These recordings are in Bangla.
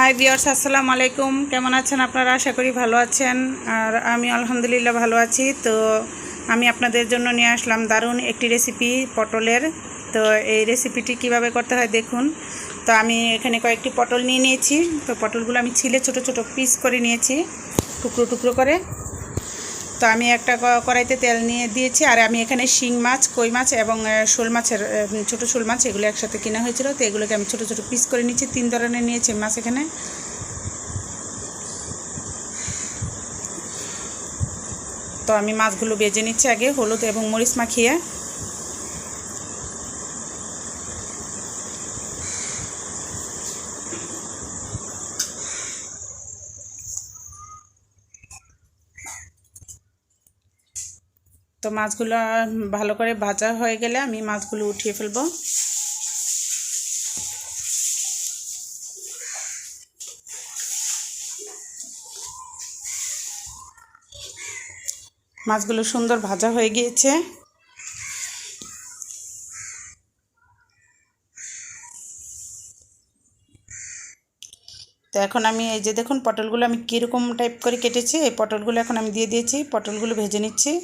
হাই ভিউয়ার্স, আসসালামু আলাইকুম। কেমন আছেন আপনারা? আশা করি ভালো আছেন। আর আমি আলহামদুলিল্লাহ ভালো আছি। তো আমি আপনাদের জন্য নিয়ে আসলাম দারুণ একটি রেসিপি পটলের। তো এই রেসিপিটি কিভাবে করতে হয় দেখুন। তো আমি এখানে কয়েকটি পটল নিয়ে নিয়েছি। তো পটলগুলো আমি ছিলে ছোট ছোট পিস করে নিয়েছি, টুকরো টুকরো করে। তো আমি একটা কড়াইতে তেল নিয়ে দিয়েছি। আর আমি এখানে শিং মাছ, কই মাছ এবং শোল মাছের ছোটো শোল মাছ এগুলো একসাথে কেনা হয়েছিল। তো এগুলোকে আমি ছোটো ছোটো পিস করে নিচ্ছি। 3 ধরনের নিয়েছি মাছ এখানে। তো আমি মাছগুলো ভেজে নিচ্ছি আগে হলুদ এবং মরিচ মাখিয়ে। তো মাছগুলো ভালো করে ভাজা হয়ে গেলে আমি মাছগুলো উঠিয়ে ফেলবো। মাছগুলো সুন্দর ভাজা হয়ে গিয়েছে। তো এখন আমি এই যে দেখুন পটলগুলো আমি কীরকম টাইপ করে কেটেছি, এই পটলগুলো এখন আমি দিয়ে দিয়েছি। পটলগুলো ভেজে নিচ্ছি।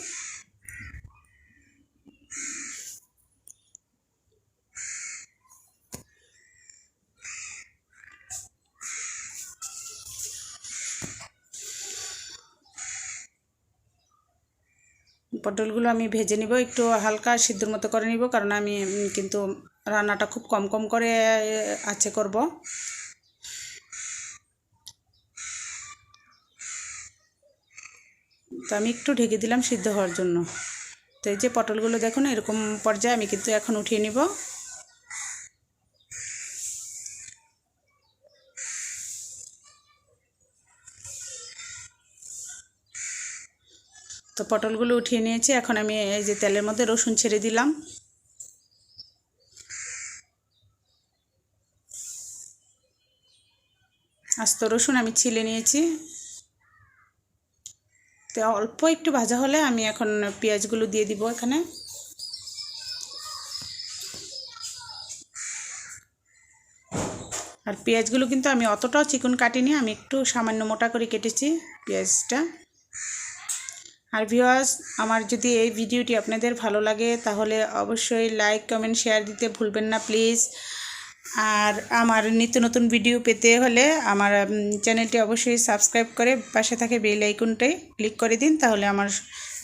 পটলগুলো আমি ভেজে নিব, একটু হালকা সিদ্ধর মতো করে নিব, কারণ আমি কিন্তু রান্নাটা খুব কম কম করে আছে করব। তো আমি একটু ঢেকে দিলাম সিদ্ধ হওয়ার জন্য। তো এই যে পটলগুলো দেখুন এরকম পর্যায়ে আমি কিন্তু এখন উঠিয়ে নিব। তো পটলগুলো উঠিয়ে নিয়েছি। এখন আমি এই যে তেলের মধ্যে রসুন ছেড়ে দিলাম। আস্ত রসুন আমি ছিলে নিয়েছি। তো অল্প একটু ভাজা হলে আমি এখন পেঁয়াজগুলো দিয়ে দিব এখানে। আর পেঁয়াজগুলো কিন্তু আমি অতটাও চিকন কাটিনি, আমি একটু সামান্য মোটা করে কেটেছি পেঁয়াজটা। আর ভিউয়ার্স, আমার যদি এই ভিডিওটি আপনাদের ভালো লাগে তাহলে অবশ্যই লাইক, কমেন্ট, শেয়ার দিতে ভুলবেন না প্লিজ। আর আমার নিত্য নতুন ভিডিও পেতে হলে আমার চ্যানেলটি অবশ্যই সাবস্ক্রাইব করে পাশে থাকে বেল আইকনটাই ক্লিক করে দিন, তাহলে আমার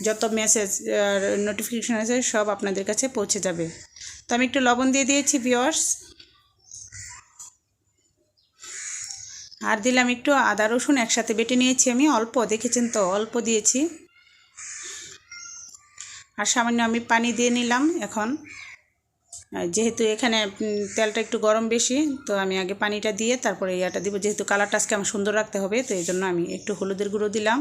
যত মেসেজ আর নোটিফিকেশান আছে সব আপনাদের কাছে পৌঁছে যাবে। তো আমি একটু লবণ দিয়ে দিয়েছি ভিউয়ার্স। আর দিলাম একটু আদা রসুন একসাথে বেটে নিয়েছি আমি, অল্প, দেখেছেন তো অল্প দিয়েছি। আর সামান্য আমি পানি দিয়ে নিলাম এখন, যেহেতু এখানে তেলটা একটু গরম বেশি, তো আমি আগে পানিটা দিয়ে তারপরে ইয়াটা দিব, যেহেতু কালারটা আজকে আমার সুন্দর রাখতে হবে। তো এই জন্য আমি একটু হলুদের গুঁড়ো দিলাম,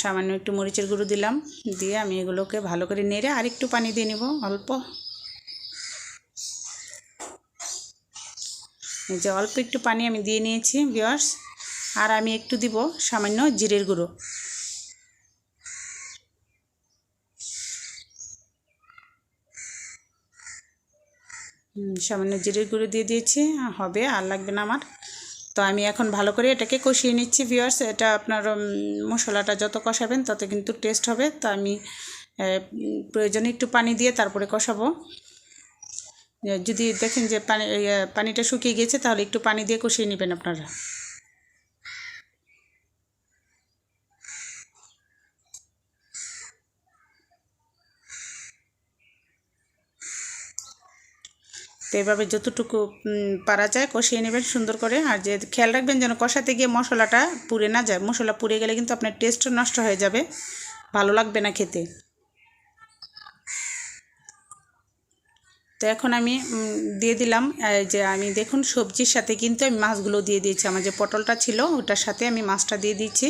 সামান্য একটু মরিচের গুঁড়ো দিলাম, দিয়ে আমি এগুলোকে ভালো করে নেড়ে আর একটু পানি দিয়ে নিব অল্প। এই যে অল্প একটু পানি আমি দিয়ে নিয়েছি ভিউয়ার্স। আর আমি একটু দিব সামান্য জিরের গুঁড়ো। সামান্য জিরের গুঁড়ো দিয়ে দিয়েছি, হবে, আর লাগবে না আমার। তো আমি এখন ভালো করে এটাকে কষিয়ে নিচ্ছি ভিউয়ার্স। এটা আপনার মশলাটা যত কষাবেন তত কিন্তু টেস্ট হবে। তো আমি প্রয়োজনে একটু পানি দিয়ে তারপরে কষাবো। যদি দেখেন যে পানিটা শুকিয়ে গিয়েছে তাহলে একটু পানি দিয়ে কষিয়ে নেবেন আপনারা। তো এভাবে যতটুকু পারা যায় কষিয়ে নেবেন সুন্দর করে। আর যে খেয়াল রাখবেন যেন কষাতে গিয়ে মশলাটা পুড়ে না যায়। মশলা পুড়ে গেলে কিন্তু আপনার টেস্ট নষ্ট হয়ে যাবে, ভালো লাগবে না খেতে। তো এখন আমি দিয়ে দিলাম যে আমি দেখুন সবজির সাথে কিন্তু আমি মাছগুলো দিয়ে দিয়েছি। আমার যে পটলটা ছিল ওটার সাথে আমি মাছটা দিয়ে দিচ্ছি,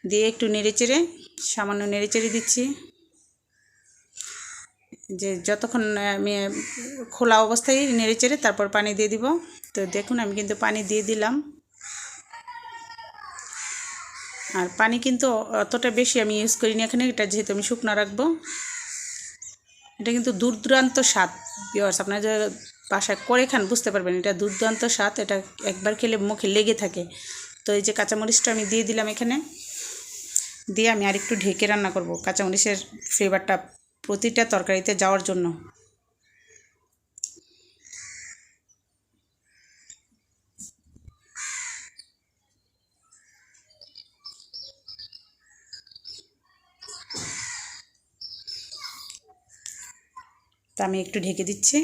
দিয়ে একটু নেড়েচেড়ে, সামান্য নেড়েচেড়ে দিচ্ছি, যে যতক্ষণ আমি খোলা অবস্থায় নেড়েচেড়ে তারপর পানি দিয়ে দিব। তো দেখুন আমি কিন্তু পানি দিয়ে দিলাম। আর পানি কিন্তু অতটা বেশি আমি ইউজ করিনি এখানে, এটা যেহেতু আমি শুকনো রাখবো। এটা কিন্তু দূর দূরান্ত স্বাদ ভিউয়ার্স, আপনারা বাসায় করে খান বুঝতে পারবেন এটা দুর্দান্ত স্বাদ, এটা একবার খেলে মুখে লেগে থাকে। তো এই যে কাঁচামরিচটা আমি দিয়ে দিলাম এখানে, দিয়ে আমি আরেকটু ঢেকে রান্না করব কাঁচামরিচের ফ্লেভারটা প্রতিটা তরকারিতে যাওয়ার জন্য। তা আমি একটু ঢেকে দিচ্ছি।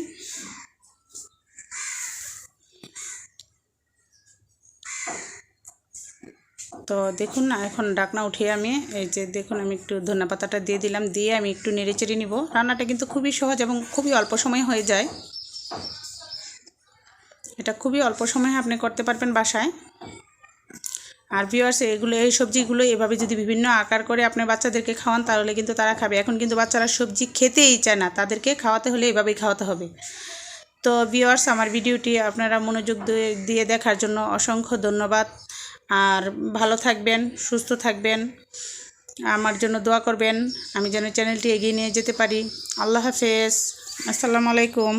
তো দেখুন না, এখন ঢাকনা উঠিয়ে আমি এই যে দেখুন আমি একটু ধনেপাতাটা দিয়ে দিলাম, দিয়ে আমি একটু নেড়েচেড়ে নিব। রান্নাটা কিন্তু খুবই সহজ এবং খুবই অল্প সময় হয়ে যায়। এটা খুবই অল্প সময়ে আপনি করতে পারবেন বাসায়। আর ভিউয়ার্স, এই সবজিগুলো এভাবে যদি বিভিন্ন আকার করে আপনার বাচ্চাদেরকে খাওয়ান তাহলে কিন্তু তারা খাবে। এখন কিন্তু বাচ্চারা সবজি খেতেই চায় না, তাদেরকে খাওয়াতে হলে এভাবেই খাওয়াতে হবে। তো ভিউয়ার্স, আমার ভিডিওটি আপনারা মনোযোগ দিয়ে দেখার জন্য অসংখ্য ধন্যবাদ। আর ভালো থাকবেন, সুস্থ থাকবেন, আমার জন্য দোয়া করবেন আমি যেন চ্যানেলটি এগিয়ে নিয়ে যেতে পারি। আল্লাহ হাফেজ, আসসালামু আলাইকুম।